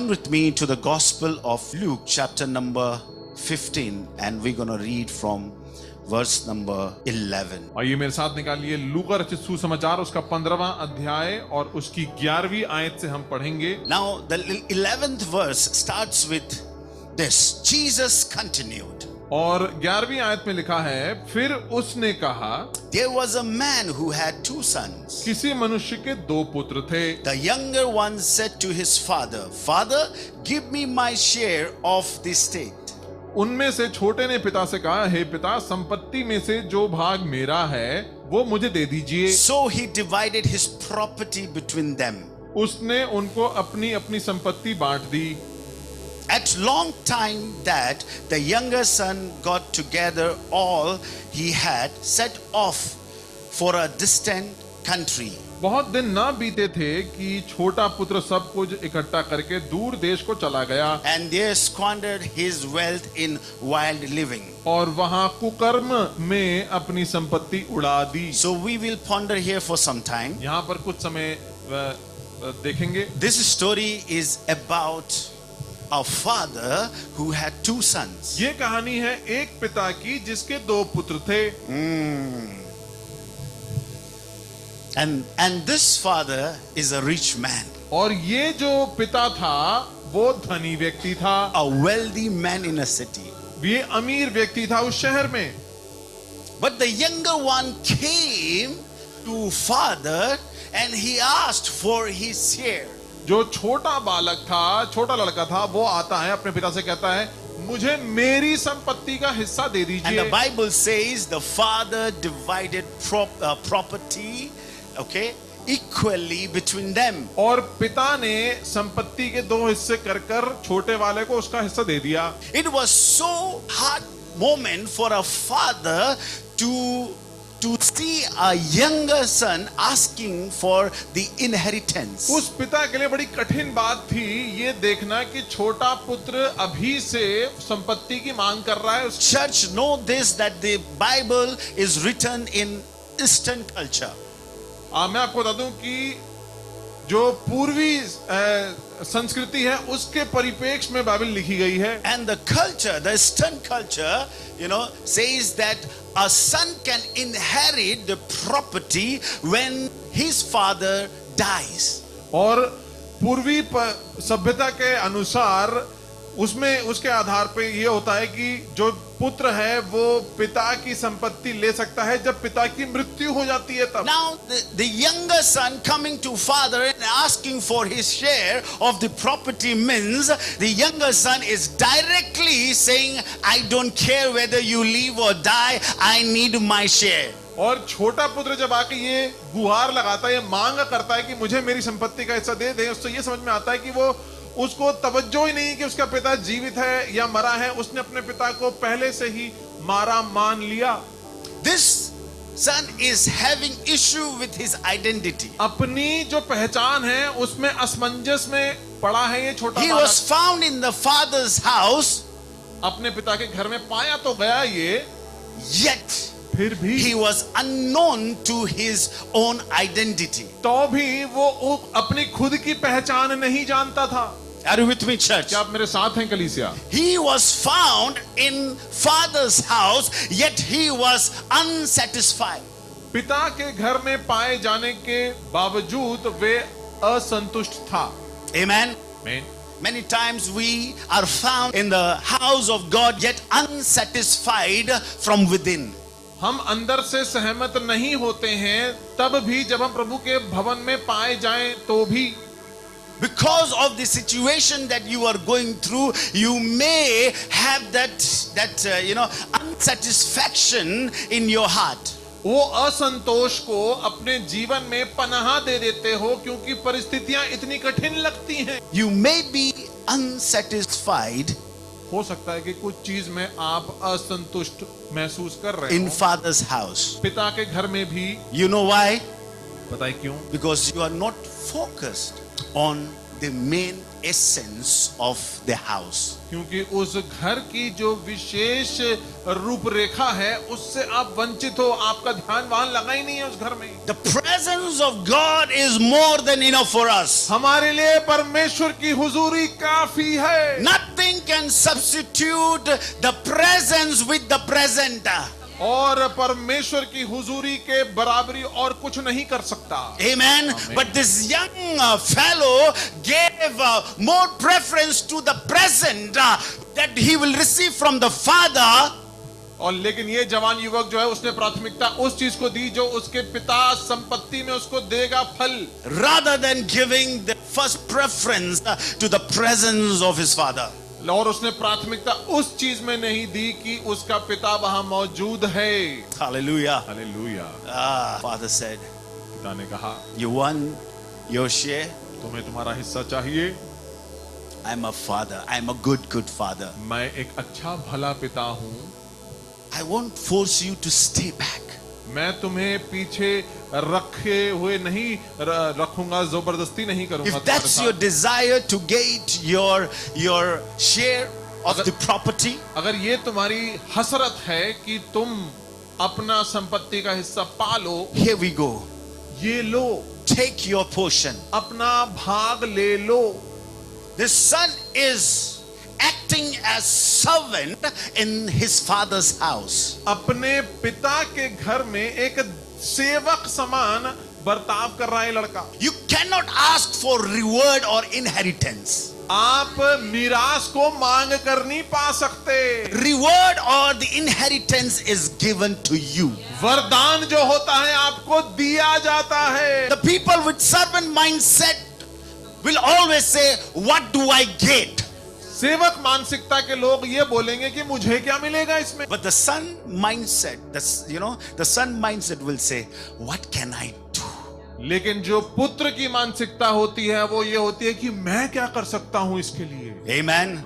Turn with me to the Gospel of Luke, chapter number 15, and we're going to read from verse number 11. आइए मेरे साथ निकालिए लूका रचित सुसमाचार उसका 15वां अध्याय और उसकी 11वीं आयत से हम पढ़ेंगे। Now, the 11th verse starts with this: Jesus continued. और 11वीं आयत में लिखा है, फिर उसने कहा, There was a man who had two sons. किसी मनुष्य के दो पुत्र थे। The younger one said to his father, Father, give me my share of the estate. उनमें से छोटे ने पिता से कहा, हे पिता, संपत्ति में से जो भाग मेरा है वो मुझे दे दीजिए। So he divided his property between them. उसने उनको अपनी अपनी संपत्ति बांट दी। At long time that the younger son got together all he had, set off for a distant country. बहुत दिन ना बीते थे कि छोटा पुत्र सब कुछ इकट्ठा करके दूर देश को चला गया And there squandered his wealth in wild living. और वहां कुकर्म में अपनी संपत्ति उड़ा दी। So we will ponder here for some time. यहाँ पर कुछ समय देखेंगे। This story is about a father who had two sons. ये कहानी है एक पिता की जिसके दो पुत्र थे। And this father is a rich man. और ये जो पिता था वो धनी व्यक्ति था। A wealthy man in a city. ये अमीर व्यक्ति था उस शहर में। But the younger one came to father and he asked for his share. जो छोटा बालक था, छोटा लड़का था, वो आता है अपने पिता से कहता है, मुझे मेरी संपत्ति का हिस्सा दे दीजिए। And the Bible says the father divided property, okay, equally between them. और पिता ने संपत्ति के दो हिस्से कर कर छोटे वाले को उसका हिस्सा दे दिया। It was so hard moment for a father to see a younger son asking for the inheritance. उस पिता के लिए बड़ी कठिन बात थी ये देखना कि छोटा पुत्र अभी से संपत्ति की मांग कर रहा है। Church, know this, that the Bible is written in Eastern culture. मैं आपको बता दूं कि जो पूर्वी संस्कृति है उसके परिप्रेक्ष्य में बाइबल लिखी गई है। And the culture, the Eastern culture, says that a son can inherit the property when his father dies. और पूर्वी सभ्यता के अनुसार उसमें उसके आधार पे ये होता है कि जो पुत्र है वो पिता की संपत्ति ले सकता है जब पिता की मृत्यु हो जाती है तब। Now the younger son coming to father and asking for his share of the property means the younger son is directly saying, I don't care whether you live or die, I need my share. और छोटा पुत्र जब आके ये गुहार लगाता है, ये मांग करता है कि मुझे मेरी संपत्ति का हिस्सा दे दे, उससे ये समझ में आता है कि वो उसको तवज्जो ही नहीं कि उसका पिता जीवित है या मरा है, उसने अपने पिता को पहले से ही मारा मान लिया। This son is having issue with his identity. अपनी जो पहचान है उसमें असमंजस में पड़ा है ये छोटा He बालक। was found in the father's house, अपने पिता के घर में पाया तो गया ये, yet फिर भी he was unknown to his own identity. तो भी वो अपनी खुद की पहचान नहीं जानता था। Are you with me, church? क्या आप मेरे साथ हैं कलीसिया? He was found in father's house, yet he was unsatisfied. पिता के घर में पाए जाने के बावजूद वे असंतुष्ट था। Amen. Amen. Many times we are found in the house of God, yet unsatisfied from within. हम अंदर से सहमत नहीं होते हैं तब भी जब हम प्रभु के भवन में पाए जाएं तो भी। Because of the situation that you are going through, you may have that unsatisfaction in your heart. वो असंतोष को अपने जीवन में पनाह दे देते हो क्योंकि परिस्थितियां इतनी कठिन लगती हैं। You may be unsatisfied हो सकता है कि कुछ चीज में आप असंतुष्ट महसूस कर रहे in हो। father's house. पिता के घर में भी। You know why? बताइए क्यों? Because you are not focused on the main essence of the house. क्योंकि उस घर की जो विशेष रूपरेखा है उससे आप वंचित हो, आपका ध्यान वहां लगा ही नहीं है उस घर में। The presence of God is more than enough for us. हमारे लिए परमेश्वर की हुजूरी काफी है। Nothing can substitute the presence with the present. और परमेश्वर की हुजूरी के बराबरी और कुछ नहीं कर सकता। Amen. But this young fellow gave more preference to the present that he will receive from the Father. और लेकिन ये जवान युवक जो है उसने प्राथमिकता उस चीज को दी जो उसके पिता संपत्ति में उसको देगा फल, rather than giving the first preference to the presence of his father. और उसने प्राथमिकता उस चीज में नहीं दी कि उसका पिता वहां मौजूद है। Hallelujah. हालेलुया। Father said, पिता ने कहा, you want your share? तुम्हें तुम्हारा हिस्सा चाहिए? I'm a father. I'm a good father. मैं एक अच्छा भला पिता हूं। I won't force you to stay back. मैं तुम्हें पीछे रखे हुए नहीं रखूंगा, जबरदस्ती नहीं करूंगा। If that's your desire to get your share of the property, अगर ये तुम्हारी हसरत है कि तुम अपना संपत्ति का हिस्सा पालो, here we go. ये लो, Take your portion. अपना भाग ले लो। The son is acting as servant in his father's house. अपने पिता के घर में एक सेवक समान बर्ताव कर रहा है लड़का। You cannot ask for reward or inheritance. आप मिरास को मांग कर नहीं पा सकते। Reward or the inheritance is given to you. वरदान जो होता है आपको दिया जाता है। The people with servant mindset will always say, what do I get? सेवक मानसिकता के लोग ये बोलेंगे कि मुझे क्या मिलेगा इसमें। But the son mindset, the son mindset will say, what can I do? लेकिन जो पुत्र की मानसिकता होती है वो ये होती है कि मैं क्या कर सकता हूं इसके लिए। Amen.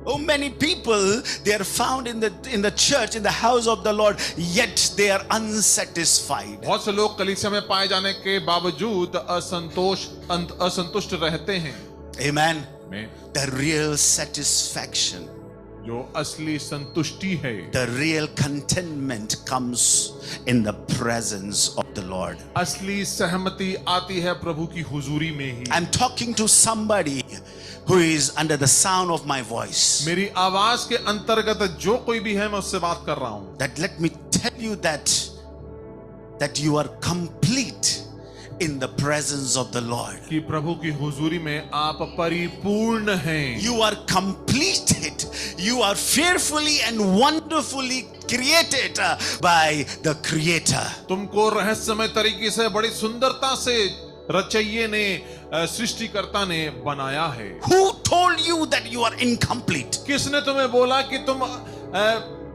Oh, many people, they are found in the church, in the house of the Lord, yet they are unsatisfied. बहुत से लोग कलीसिया में पाए जाने के बावजूद असंतुष्ट रहते हैं। Amen. The real satisfaction, जो असली संतुष्टि है, the real contentment comes in the presence of the Lord. असली सहमति आती है प्रभु की हुजूरी में ही। I'm talking to somebody who is under the sound of my voice. मेरी आवाज के अंतर्गत जो कोई भी है मैं उससे बात कर रहा हूं। That let me tell you that you are complete in the presence of the Lord. कि प्रभु की हुजूरी में आप परिपूर्ण हैं। You are completed. You are fearfully and wonderfully created by the Creator. तुमको रहस्यमय तरीके से बड़ी सुंदरता से रचयिए ने, सृष्टिकर्ता ने बनाया है। Who told you that you are incomplete? किसने तुम्हें बोला कि तुम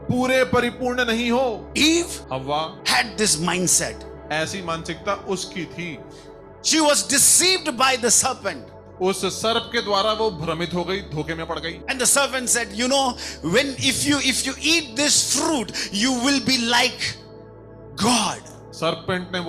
पूरे परिपूर्ण नहीं हो? Eve हव्वा had this mindset. ऐसी मानसिकता उसकी थी। She was deceived by the serpent. उस सर्प के द्वारा वो भ्रमित हो गई, धोखे में पड़ गई। And the serpent said, if you eat this fruit, you will be like God. सर्प ने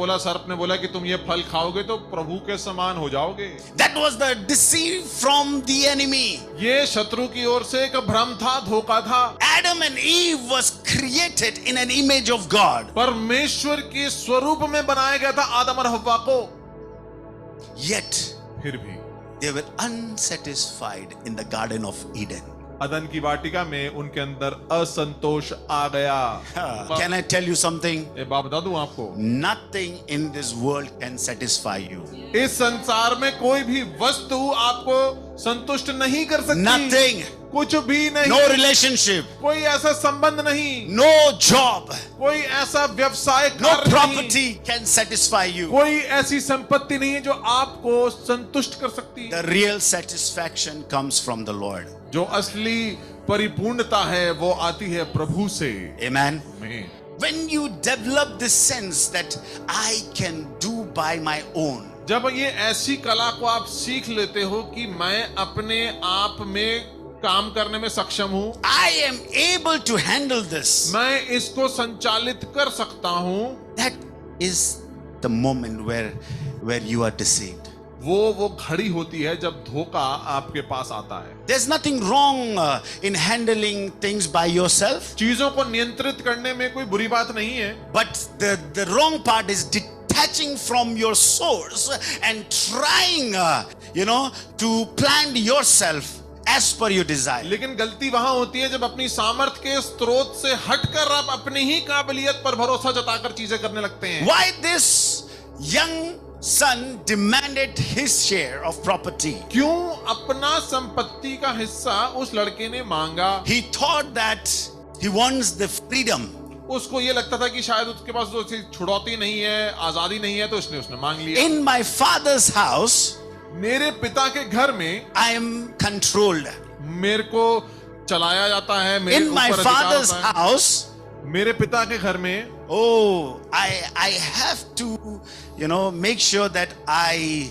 बोला कि तुम ये फल खाओगे तो प्रभु के समान हो जाओगे। That was the deceit from the enemy. ये शत्रु की ओर से एक भ्रम था, धोखा था। Adam and Eve was created in an image of God. परमेश्वर के स्वरूप में बनाया गया था आदम और हव्वा को। Yet फिर भी they were unsatisfied in the Garden of Eden. अदन की वाटिका में उनके अंदर असंतोष आ गया। Can I tell you something? ये बात बता दूं आपको, Nothing in this world can satisfy you. इस संसार में कोई भी वस्तु आपको संतुष्ट नहीं कर सकती। Nothing. कुछ भी नहीं। No relationship. कोई ऐसा संबंध नहीं। No job. कोई ऐसा व्यवसाय No कार्य नहीं। property can satisfy you. कोई ऐसी संपत्ति नहीं है जो आपको संतुष्ट कर सकती। The real satisfaction comes from the Lord. जो असली परिपूर्णता है वो आती है प्रभु से। Amen. आमीन। When you develop this sense that I can do by my own, जब ये ऐसी कला को आप सीख लेते हो कि मैं अपने आप में काम करने में सक्षम हूं, I am able to handle this. मैं इसको संचालित कर सकता हूं, That is the moment where you are deceived. वो घड़ी होती है जब धोखा आपके पास आता है। There's nothing wrong in handling things by yourself, चीजों को नियंत्रित करने में कोई बुरी बात नहीं है, but the wrong part is detaching from your source and trying, to plan yourself as per your desire. लेकिन गलती वहां होती है जब अपनी सामर्थ्य के स्रोत से हटकर आप अपनी ही काबिलियत पर भरोसा जताकर चीजें करने लगते हैं। Why this young son demanded his share of property? क्यों अपना संपत्ति का हिस्सा उस लड़के ने मांगा? He thought that he wants the freedom. उसको ये लगता था कि शायद उसके पास तो छुड़ौती नहीं है, आजादी नहीं है, तो इसलिए उसने मांग लिया। In my father's house, मेरे पिता के घर में I am controlled. मेरे को चलाया जाता है, मेरे In my ऊपर अधिकार father's होता है। house, मेरे पिता के घर में I have to, make sure that I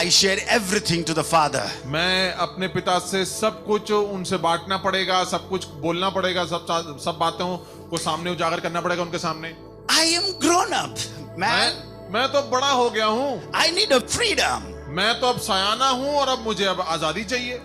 share everything to the father. मैं अपने पिता से सब कुछ उनसे बांटना पड़ेगा, सब कुछ बोलना पड़ेगा, सब बातों को सामने उजागर करना पड़ेगा उनके सामने। I am grown up, man. मैं तो बड़ा हो गया हूँ, I need a freedom. मैं तो अब सयाना हूँ और अब मुझे अब आजादी चाहिए।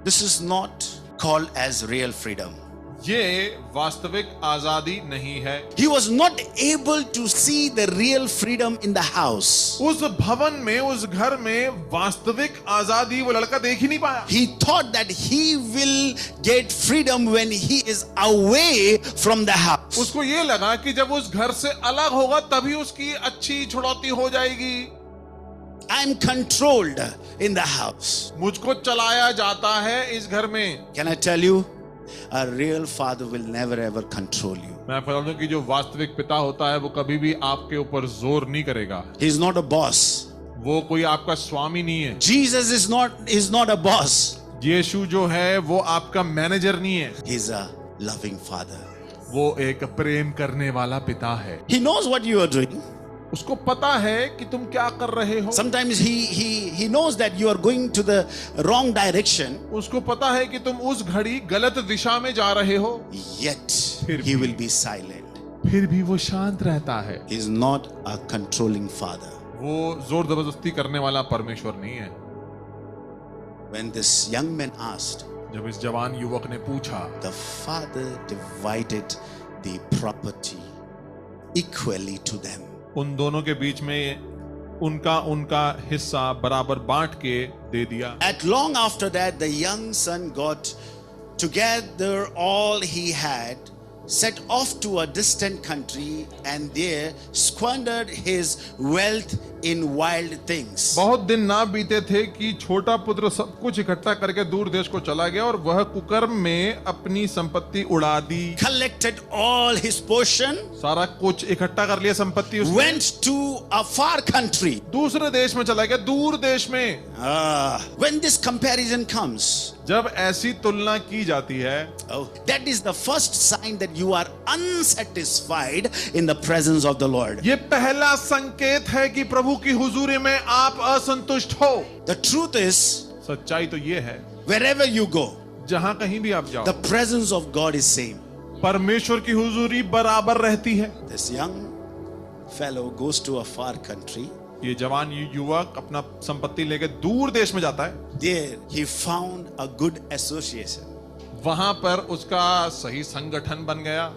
This is not called as real freedom. ये वास्तविक आजादी नहीं है। He was not able to see the real freedom in the house. उस भवन में, उस घर में वास्तविक आजादी वो लड़का देख ही नहीं पाया। He thought that he will get freedom when he is away from the house. उसको ये लगा कि जब उस घर से अलग होगा तभी उसकी अच्छी छुड़ौती हो जाएगी। I'm controlled in the house. मुझको चलाया जाता है इस घर में। Can I tell you? A real father will never ever control you. मैं बता दूं कि जो वास्तविक पिता होता है वो कभी भी आपके ऊपर जोर नहीं करेगा। He is not a boss. वो कोई आपका स्वामी नहीं है। Jesus is not a boss. यीशु जो है वो आपका मैनेजर नहीं है। He is a loving father. वो एक प्रेम करने वाला पिता है। He knows what you are doing. उसको पता है कि तुम क्या कर रहे हो। Sometimes he knows that you are going to the wrong direction. उसको पता है कि तुम उस घड़ी गलत दिशा में जा रहे हो। Yet he will be silent. फिर भी वो शांत रहता है। He is not a controlling father. वो जोर जबरदस्ती करने वाला परमेश्वर नहीं है। When this young man asked, जब इस जवान युवक ने पूछा, the father divided the property equally to them. उन दोनों के बीच में उनका हिस्सा बराबर बांट के दे दिया। At long after that, the young son got together all he had, set off to a distant country, and there squandered his wealth in wild things. बहुत दिन ना बीते थे कि छोटा पुत्र सब कुछ इकट्ठा करके दूर देश को चला गया और वह कुकर्म में अपनी संपत्ति उड़ा दी। Collected all his portion, सारा कुछ इकट्ठा कर लिया संपत्ति उसने। went to a far country. दूसरे देश में चला गया, दूर देश में। When this comparison comes, जब ऐसी तुलना की जाती है, that is the first sign that you are unsatisfied in the presence of the Lord. ये पहला संकेत है कि प्रभु की हुजूरी में आप असंतुष्ट हो। The truth is, सच्चाई तो ये है, wherever you go, जहां कहीं भी आप जाओ, the presence of God is same. परमेश्वर की हुजूरी बराबर रहती है। This young fellow goes to a far country. ये जवान युवक अपना संपत्ति लेकर दूर देश में जाता है। There he found a good association. वहां पर उसका सही संगठन बन गया।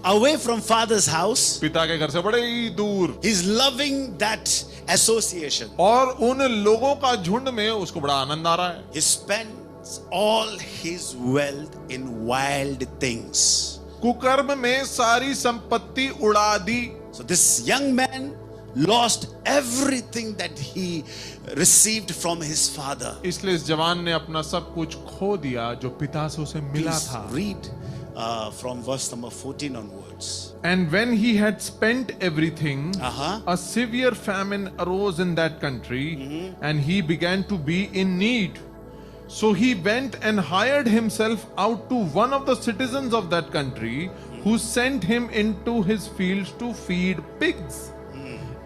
Away from father's house, पिता के घर से बड़े ही दूर, he's loving that association. और उन लोगों का झुंड में उसको बड़ा आनंद आ रहा है। He spends all his wealth in wild things. कुकर्म में सारी संपत्ति उड़ा दी। So this young man lost everything that he received from his father. इसलिए इस जवान ने अपना सब कुछ खो दिया जो पिता से उसे मिला Please था। read from verse number 14 onwards. And when he had spent everything, Uh-huh. a severe famine arose in that country, and he began to be in need. So he went and hired himself out to one of the citizens of that country, who sent him into his fields to feed pigs.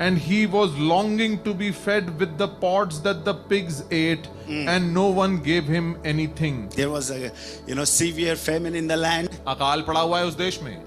And he was longing to be fed with the pods that the pigs ate, and no one gave him anything. There was a severe famine in the land. अकाल पड़ा हुआ है उस देश में,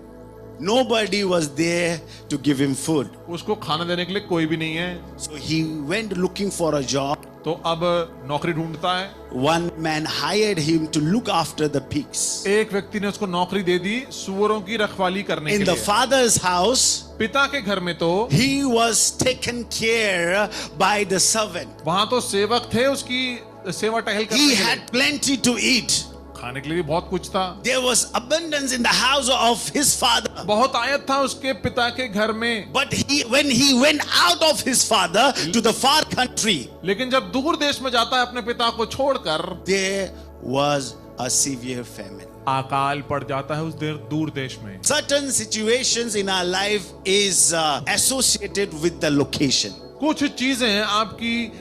Nobody was there to give him food. उसको खाना देने के लिए कोई भी नहीं है, So he went looking for a job. तो अब नौकरी ढूंढता है। One man hired him to look after the pigs. एक व्यक्ति ने उसको नौकरी दे दी सुअरों की रखवाली करने In के the लिए। father's house, पिता के घर में तो he was taken care by the servant. वहां तो सेवक थे उसकी सेवा टहल करने He के लिए। had plenty to eat. खाने के लिए भी बहुत कुछ था, There was abundance in the house of his father. बहुत आयत था उसके पिता के घर में। But when he went out of his father to the far country, लेकिन जब दूर देश में जाता है अपने पिता को छोड़कर, there was a severe famine. अकाल पड़ जाता है उस दूर देश में। Certain situations in our life is associated with the location. कुछ चीजें आपकी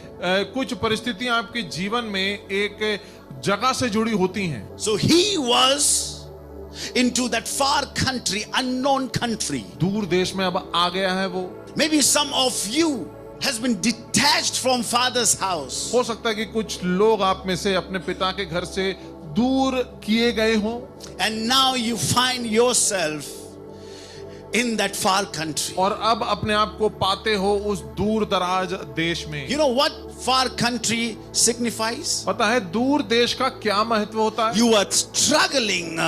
कुछ परिस्थितियां आपके जीवन में एक जगह से जुड़ी होती हैं। So he was into that far country, unknown country. दूर देश में अब आ गया है वो। Maybe some of you has been detached from father's house. हो सकता है कि कुछ लोग आप में से अपने पिता के घर से दूर किए गए हों, And now you find yourself in that far country. और अब अपने आप को पाते हो उस दूर दराज देश में। You know what far country signifies? पता है दूर देश का क्या महत्व होता है? You are struggling,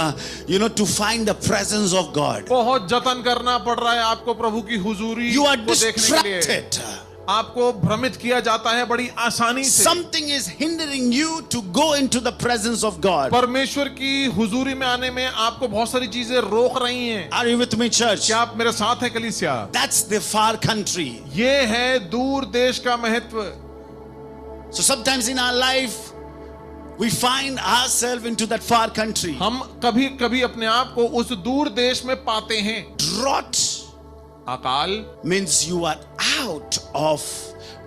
to find the presence of God. बहुत जतन करना पड़ रहा है आपको प्रभु की हुजूरी You are को देखने के लिए। distracted. आपको भ्रमित किया जाता है बड़ी आसानी से। Something is hindering you to go into the presence of God. परमेश्वर की हुजूरी में आने में आपको बहुत सारी चीजें रोक रही हैं। Are you with me, church? क्या आप मेरे साथ हैं कलीसिया? That's the far country. ये है दूर देश का महत्व। So sometimes in our life, we find ourselves into that far country. हम कभी कभी अपने आप को उस दूर देश में पाते हैं। Drought अकाल means you are out of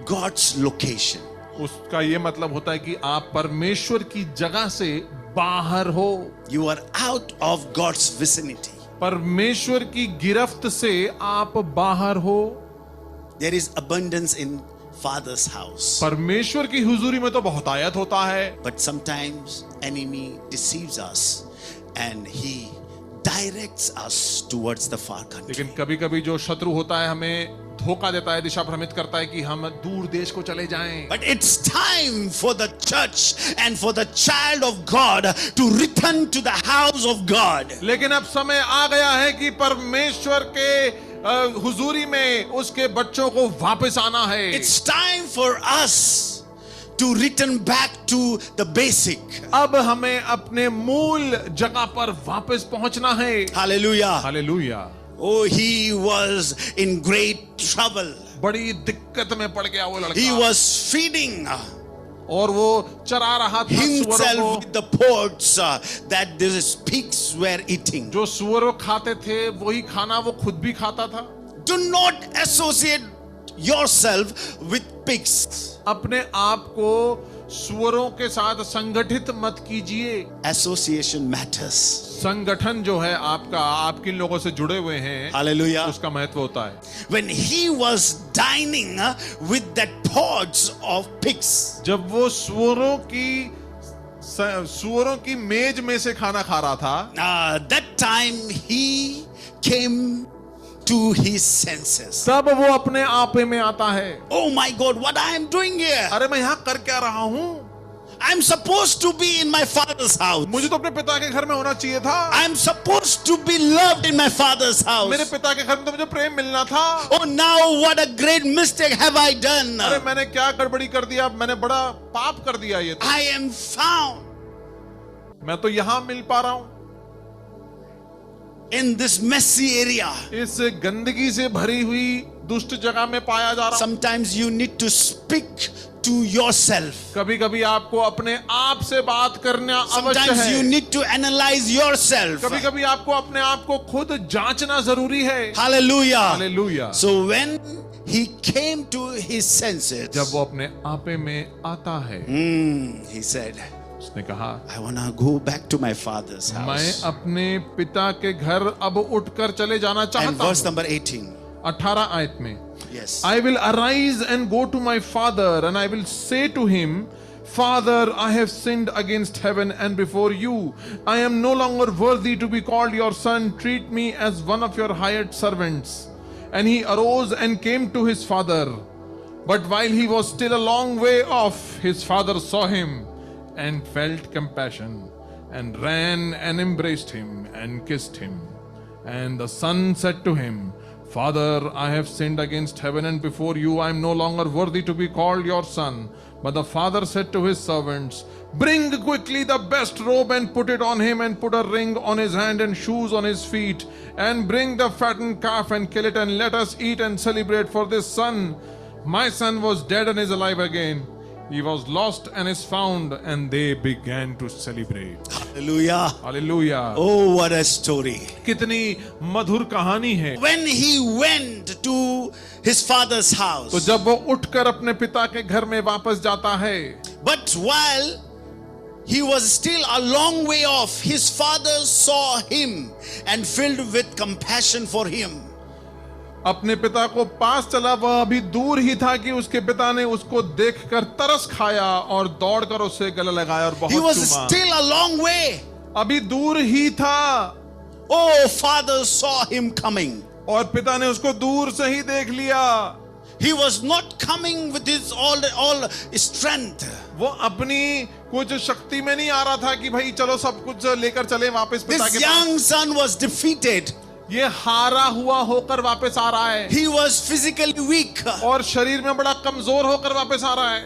God's location. उसका ये मतलब होता है कि आप परमेश्वर की जगह से बाहर हो, You are out of God's vicinity. परमेश्वर की गिरफ्त से आप बाहर हो। There is abundance in Father's house. परमेश्वर की हुजूरी में तो बहुत आयत होता है, But sometimes enemy deceives us and he directs us towards the far country. लेकिन कभी कभी जो शत्रु होता है हमें धोखा देता है, दिशा भ्रमित करता है कि हम दूर देश को चले जाएं। But it's time for the church and for the child of God to return to the house of God. लेकिन अब समय आ गया है कि परमेश्वर के हुजूरी में उसके बच्चों को वापस आना है। It's time for us to return back to the basic. अब हमें अपने मूल जगह पर वापस पहुंचना है। Hallelujah. Hallelujah. Oh, he was in great trouble. बड़ी दिक्कत में पड़ गया वो He लड़का, was feeding और वो चरा रहा था सुअरों himself को। with the pods that these pigs were eating. जो सुअर खाते थे वही खाना वो खुद भी खाता था। Do not associate yourself with pigs. अपने आप को सुअरों के साथ संगठित मत कीजिए। Association matters. संगठन जो है आपका, आप किन लोगों से जुड़े हुए हैं, Hallelujah. उसका महत्व होता है। When he was dining with that pods of pigs, जब वो सुअरों की मेज में से खाना खा रहा था, that time he came to his senses. तब वो अपने आपे में आता है। Oh my God, what I am doing here? अरे मैं यहाँ कर क्या रहा हूँ? I'm supposed to be in my father's house. मुझे तो अपने पिता के घर में होना चाहिए था। I'm supposed to be loved in my father's house. मेरे पिता के घर में तो मुझे प्रेम मिलना था। Oh, now what a great mistake have I done. अरे मैंने क्या गड़बड़ी कर दिया, मैंने बड़ा पाप कर दिया ये तो। I am found मैं तो यहाँ मिल पा रहा हूँ, in this messy area. इस गंदगी से भरी हुई दुष्ट जगह में पाया जा रहा हूँ। Sometimes you need to speak to yourself. कभी कभी आपको अपने आप से बात करना आवश्यक Sometimes you है। need to analyze yourself. कभी कभी आपको अपने आप को खुद जांचना जरूरी है। Hallelujah. Hallelujah. So when he came to his senses, जब वो अपने आपे में आता है, he said, उसने कहा, I want to go back to my father's मैं house. अपने पिता के घर अब उठकर चले जाना And चाहता verse हूँ। number 18. 18 आयत में, Yes. I will arise and go to my father and I will say to him, Father, I have sinned against heaven and before you. I am no longer worthy to be called your son. Treat me as one of your hired servants. And he arose and came to his father. But while he was still a long way off, his father saw him and felt compassion and ran and embraced him and kissed him. And the son said to him, Father, I have sinned against heaven and before you. I am no longer worthy to be called your son. But the father said to his servants, Bring quickly the best robe and put it on him, and put a ring on his hand and shoes on his feet. And bring the fattened calf and kill it, and let us eat and celebrate. For this son, my son, was dead and is alive again. He was lost and is found. And they began to celebrate. Hallelujah. Hallelujah. Oh, what a story. कितनी मधुर कहानी है. When he went to his father's house, तो जब वो उठकर अपने पिता के घर में वापस जाता है, but while he was still a long way off, his father saw him and filled with compassion for him. अपने पिता को पास चला, वह अभी दूर ही था कि उसके पिता ने उसको देखकर तरस खाया और दौड़कर उसे गले लगाया और बहुत He was चूमा. still a long way. अभी दूर ही था. Oh, father saw him coming. और पिता ने उसको दूर से ही देख लिया. He was not coming with his all strength. वो अपनी कुछ शक्ति में नहीं आ रहा था कि भाई चलो सब कुछ लेकर चले वापस पिता This के young pass. son was defeated. ये हारा हुआ होकर वापस आ रहा है. He was physically weak. और शरीर में बड़ा कमजोर होकर वापस आ रहा है.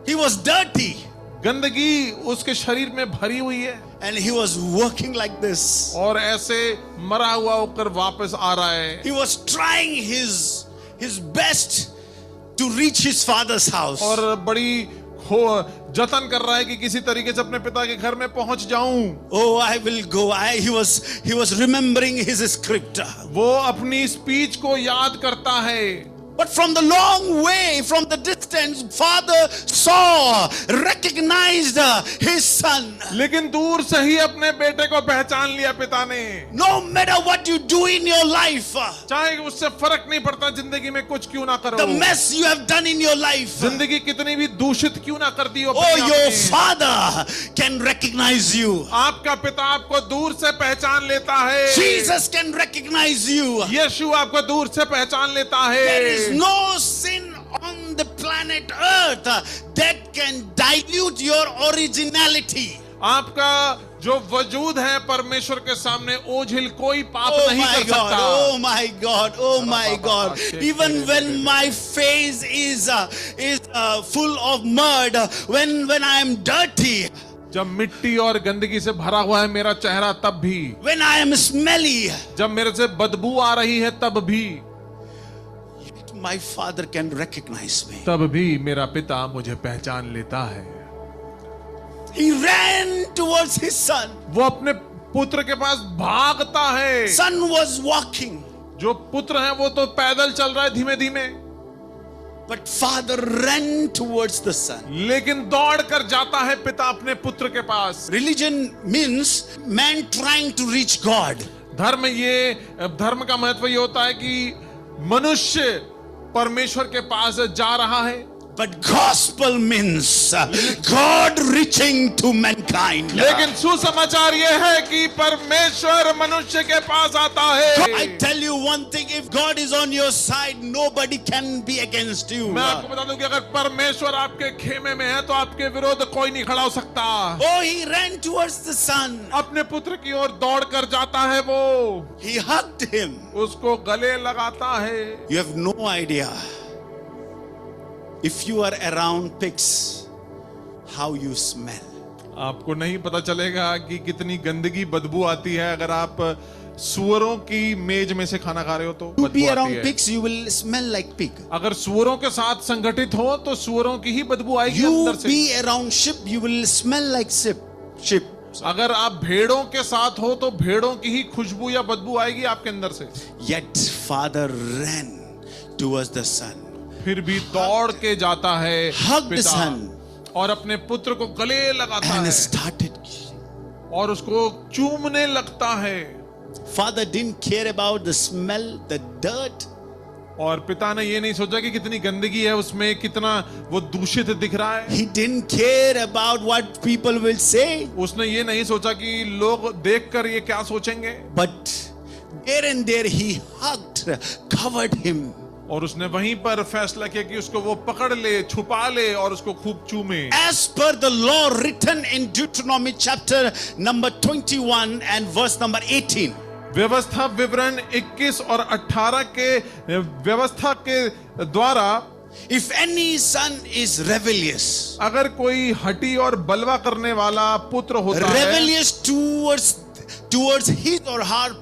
He was dirty. गंदगी उसके शरीर में भरी हुई है. And he was working like this. और ऐसे मरा हुआ होकर वापस आ रहा है. He was trying his best to reach his father's house. और बड़ी जतन कर रहा है कि किसी तरीके से अपने पिता के घर में पहुंच जाऊं. Oh, I will go. He was remembering his script. वो अपनी स्पीच को याद करता है. But from the long way, from the distance, father saw, recognized his son. लेकिन दूर से ही अपने बेटे को पहचान लिया पिता ने. No matter what you do in your life, चाहे उससे फर्क नहीं पड़ता जिंदगी में कुछ क्यों ना करो. the mess you have done in your life, जिंदगी कितनी भी दूषित क्यों ना कर दी हो. oh, your father can recognize you. आपका पिता आपको दूर से पहचान लेता है. Jesus can recognize you. यीशु आपको दूर से पहचान लेता है. There is no sin on the planet Earth that can dilute your originality. आपका जो वजूद है परमेश्वर के सामने ओझिल कोई पाप Oh नहीं my कर God, सकता. oh my God, oh my God. Even when my face is full of mud, when I am dirty, जब मिट्टी और गंदगी से भरा हुआ है मेरा चेहरा तब भी, when I am smelly, जब मेरे से बदबू आ रही है तब भी, my father can recognize me. तब भी मेरा पिता मुझे पहचान लेता है. He ran towards his son. वो अपने पुत्र के पास भागता है. Son was walking, जो पुत्र है वो तो पैदल चल रहा है धीमे धीमे, but father ran towards the son. लेकिन दौड़ कर जाता है पिता अपने पुत्र के पास. Religion means man trying to reach God. धर्म का महत्व ये होता है कि मनुष्य परमेश्वर के पास जा रहा है. But gospel means God reaching to mankind. लेकिन सुसमाचार ये है कि परमेश्वर मनुष्य के पास आता है. I tell you one thing, if God is on your side, nobody can be against you. मैं आपको बता दूं कि अगर परमेश्वर आपके खेमे में है तो आपके विरोध कोई नहीं खड़ा हो सकता. Oh, he ran towards the son. अपने पुत्र की ओर दौड़ कर जाता है वो. He hugged him. उसको गले लगाता है. You have no idea. If you are around pigs, how you smell. आपको नहीं पता चलेगा कि कितनी गंदगी बदबू आती है अगर आप सुअरों की मेज में से खाना खा रहे हो तो To be बदबू आती around है. pigs, you will smell like pig. अगर सुअरों के साथ संगठित हो तो सुअरों की ही बदबू आएगी You अंदर से. be around sheep, you will smell like sheep. अगर आप भेड़ों के साथ हो तो भेड़ों की ही खुशबू या बदबू आएगी आपके अंदर से. Yet father ran towards the son. फिर भी दौड़ के जाता है Hugged the पिता son. और अपने पुत्र को गले लगाता And है started. और उसको चूमने लगता है. Father didn't care about the smell, the dirt. और पिता ने ये नहीं सोचा कि कितनी गंदगी है उसमें, कितना वो दूषित दिख रहा है। He didn't care about what people will say. उसने ये नहीं सोचा कि लोग देखकर ये क्या सोचेंगे, But there and there he hugged, covered him. और उसने वहीं पर फैसला किया कि उसको वो पकड़ ले, छुपा ले और उसको खूब चूमे। As per the law written in Deuteronomy chapter number 21 and verse number 18. व्यवस्था विवरण 21 और 18 के व्यवस्था के द्वारा, If any son is rebellious, अगर कोई हठी और बलवा करने वाला पुत्र होता है, rebellious towards his or her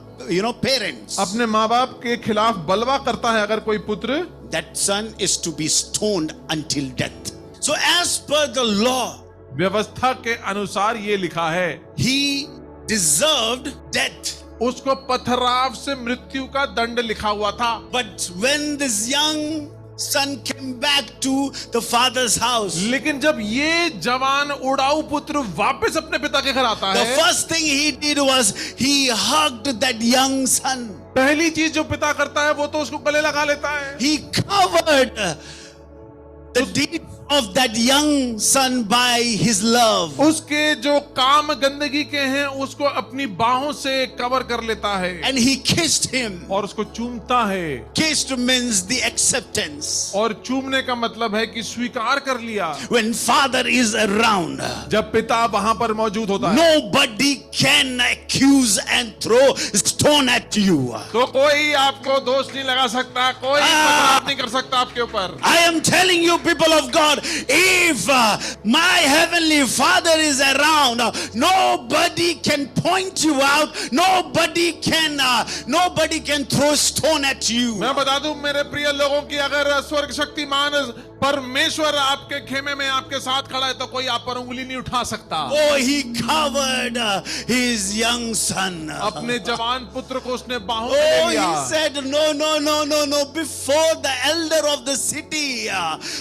parents, अपने माँ बाप के खिलाफ बलवा करता है अगर कोई पुत्र, that son is to be stoned until death. So as per the law, व्यवस्था के अनुसार ये लिखा है, he deserved death. उसको पथराव से मृत्यु का दंड लिखा हुआ था। But when this young son came back to the father's house, लेकिन जब ये जवान उड़ाऊ पुत्र वापस अपने पिता के घर आता the है, first thing he did was he hugged that young son. पहली चीज जो पिता करता है वो तो उसको गले लगा लेता है। He covered the deed of that young son by his love. उसके जो काम गंदगी के हैं उसको अपनी बाहों से कवर कर लेता है And he kissed him. और उसको चूमता है। Kissed means the acceptance. और चूमने का मतलब है कि स्वीकार कर लिया। When father is around, जब पिता वहां पर मौजूद होता है, nobody can accuse and throw stone at you. तो कोई आपको दोष नहीं लगा सकता, कोई पथराव नहीं कर सकता आपके ऊपर। I am telling you, people of God, if my heavenly Father is around, nobody can point you out, nobody can throw stone at you. मैं बता दूं मेरे प्रिय लोगों की, अगर स्वर्ग शक्तिमान परमेश्वर आपके खेमे में आपके साथ खड़ा है तो कोई आप पर उंगली नहीं उठा सकता। Oh, he covered his young son. अपने जवान पुत्र को उसने बाहों में ले Oh, लिया। he said, no, before the elder of the city.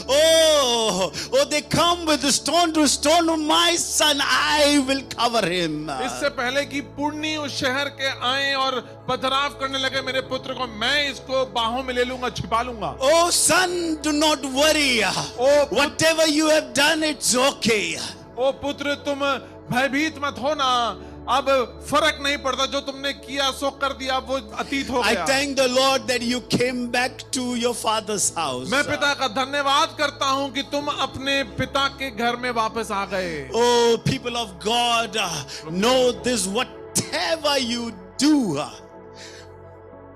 Oh, they come with stone to stone my son, I will cover him. इससे पहले कि पुण्य उस शहर के आए और पथराव करने लगे मेरे पुत्र को, मैं इसको बाहों में ले लूंगा, छिपा लूंगा। Oh, son, do not worry. Whatever you have done, it's okay. ओ पुत्र, तुम भयभीत मत हो ना, अब फर्क नहीं पड़ता, जो तुमने किया सो कर दिया, वो अतीत हो I गया। thank the Lord that you came back to your father's house. मैं पिता का धन्यवाद करता हूं कि तुम अपने पिता के घर में वापस आ गए। Oh, people of God, know this, whatever you do,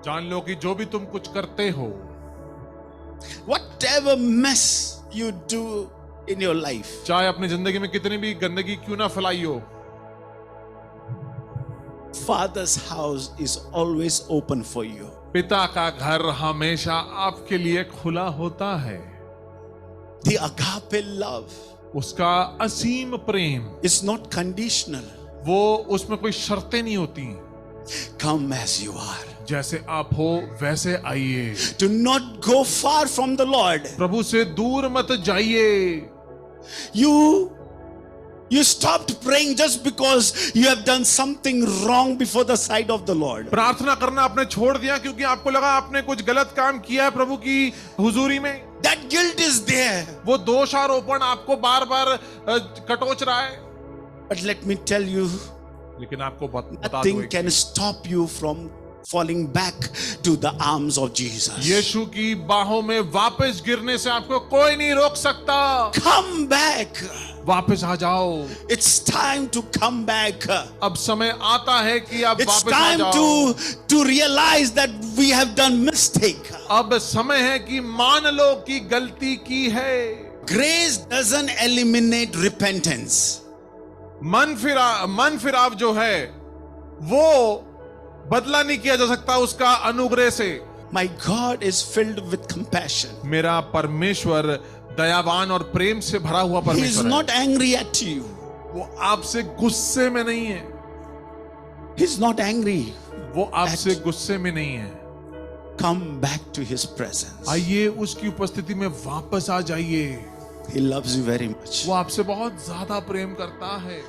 जान लो कि जो भी तुम कुछ करते हो, whatever mess you do in your life, चाहे अपनी जिंदगी में कितनी भी गंदगी क्यों ना फैलाई हो, Father's house is always open for you. पिता का घर हमेशा आपके लिए खुला होता है। The agape love उसका असीम प्रेम, is not conditional. वो उसमें कोई शर्तें नहीं होती। Come as you are. जैसे आप हो वैसे आइए। Do not go far from the Lord. प्रभु से दूर मत जाइए। You stopped praying just because you have done something wrong before the sight of the Lord. प्रार्थना करना आपने छोड़ दिया क्योंकि आपको लगा आपने कुछ गलत काम किया है प्रभु की हुजूरी में। That guilt is there. वो दोषारोपण आपको बार बार कटोच रहा है। But let me tell you, लेकिन आपको बता nothing दो, can stop you from falling back to the arms of Jesus. यीशु की बाहों में वापस गिरने से आपको कोई नहीं रोक सकता। Come back. वापस आ जाओ। It's time to come back. अब समय आता है कि आप It's वापस आ time जाओ। to realize that we have done mistake. अब समय है कि मान लो कि गलती की है। Grace doesn't eliminate repentance. मन फिराव जो है वो बदला नहीं किया जा सकता उसका अनुग्रह से। My God is filled with compassion. मेरा परमेश्वर दयावान और प्रेम से भरा हुआ He is परमेश्वर है। not angry at you. वो आपसे गुस्से में नहीं है। He is not angry. वो आपसे गुस्से में नहीं है। Come back to his presence. आइए उसकी उपस्थिति में वापस आ जाइए। He loves you very much. वो आपसे बहुत ज्यादा प्रेम करता है।